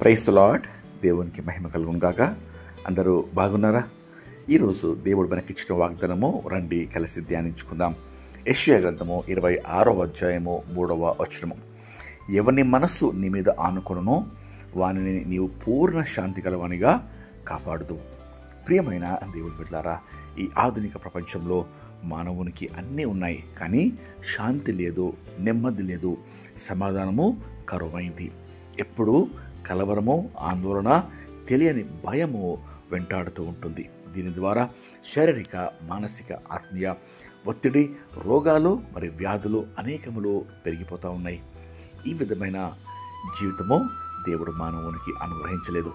Praise the lord. దేవునికి మహిమ కలుగును గాక. అందరూ బాగున్నారా? ఈరోజు దేవుడు మనకిచ్చిన వాగ్దానము రండి కలిసి ధ్యానించుకుందాం. యెషయా గ్రంథము 26వ అధ్యాయము 3వ వచనము. ఎవని మనస్సు నీ మీద ఆనుకొనునో వానిని నీవు పూర్ణ శాంతి గలవానిగా కాపాడుదు. ప్రియమైన దేవుని బిడ్డలారా, ఈ ఆధునిక ప్రపంచంలో మానవునికి అన్నీ ఉన్నాయి, కానీ శాంతి లేదు, నెమ్మది లేదు, సమాధానము కరువైంది. ఎప్పుడు కలవరము, ఆందోళన, తెలియని భయము వెంటాడుతూ ఉంటుంది. దీని ద్వారా శారీరక, మానసిక, ఆత్మీయ ఒత్తిడి, రోగాలు మరియు వ్యాధులు అనేకములు పెరిగిపోతూ ఉన్నాయి. ఈ విధమైన జీవితము దేవుడు మానవునికి అనుగ్రహించలేదు.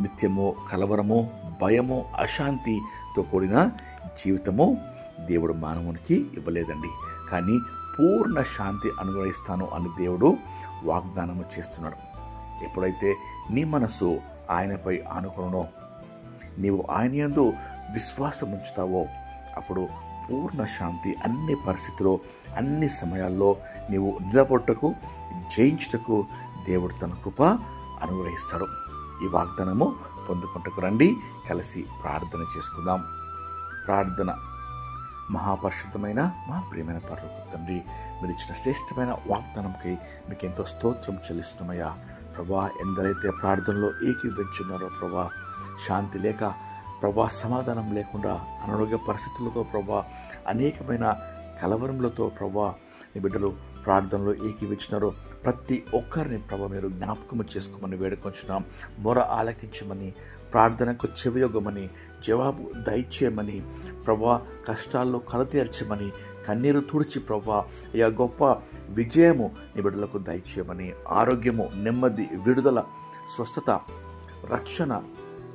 నిత్యము కలవరము, భయము, అశాంతితో కూడిన జీవితము దేవుడు మానవునికి ఇవ్వలేదండి. కానీ పూర్ణ శాంతి అనుగ్రహిస్తాను అని దేవుడు వాగ్దానము చేస్తున్నాడు. ఎప్పుడైతే నీ మనసు ఆయనపై ఆనుకొనునో, నీవు ఆయన యందు విశ్వాసం ఉంచుతావో, అప్పుడు పూర్ణ శాంతి అన్ని పరిస్థితుల్లో, అన్ని సమయాల్లో నీవు నిలబొట్టకు, జయించుటకు దేవుడు తన కృప అనుగ్రహిస్తాడు. ఈ వాగ్దానము పొందుకుంటకు రండి, కలిసి ప్రార్థన చేసుకుందాం. ప్రార్థన. మహాపరిశుద్ధమైన మా ప్రియమైన పరలోక తండ్రి, మీరు ఇచ్చిన శ్రేష్టమైన వాగ్దానంకై మీకు ఎంతో స్తోత్రం చెల్లిస్తున్నామయ్యా. ప్రభా, ఎందరైతే ప్రార్థనలో ఏకీభవించున్నారో ప్రభా, శాంతి లేక ప్రభా, సమాధానం లేకుండా అనారోగ్య పరిస్థితులతో ప్రభా, అనేకమైన కలవరములతో ప్రభా నీ బిడ్డలు ప్రార్థనలో ఏకీవించినారో ప్రతి ఒక్కరిని ప్రభా మీరు జ్ఞాపకము చేసుకోమని వేడుకొంచున్నాం. మొర ఆలకించమని, ప్రార్థనకు చెవియొగ్గమని, జవాబు దయచేయమని, ప్రభా కష్టాల్లో కలతీర్చమని, కన్నీరు తుడిచి ప్రభా అయ్యా గొప్ప విజయము నీ బిడ్డలకు దయచేయమని, ఆరోగ్యము, నెమ్మది, విడుదల, స్వస్థత, రక్షణ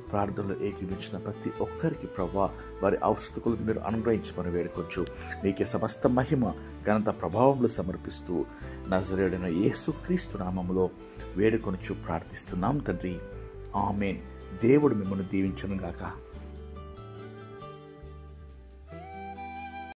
ప్రార్థనలో ఏకీవించిన ప్రతి ఒక్కరికి ప్రభా వారి అవసరతలకు మీరు అనుగ్రహించమని వేడుకొంచు. మీకే సమస్త మహిమ, ఘనత, ప్రభావములు సమర్పిస్తూ నజరేయుడైన యేసుక్రీస్తు నామములో వేడుకొనుచు ప్రార్థిస్తున్నాం తండ్రి. ఆమేన్. దేవుడు మిమ్మల్ని దీవించును గాక.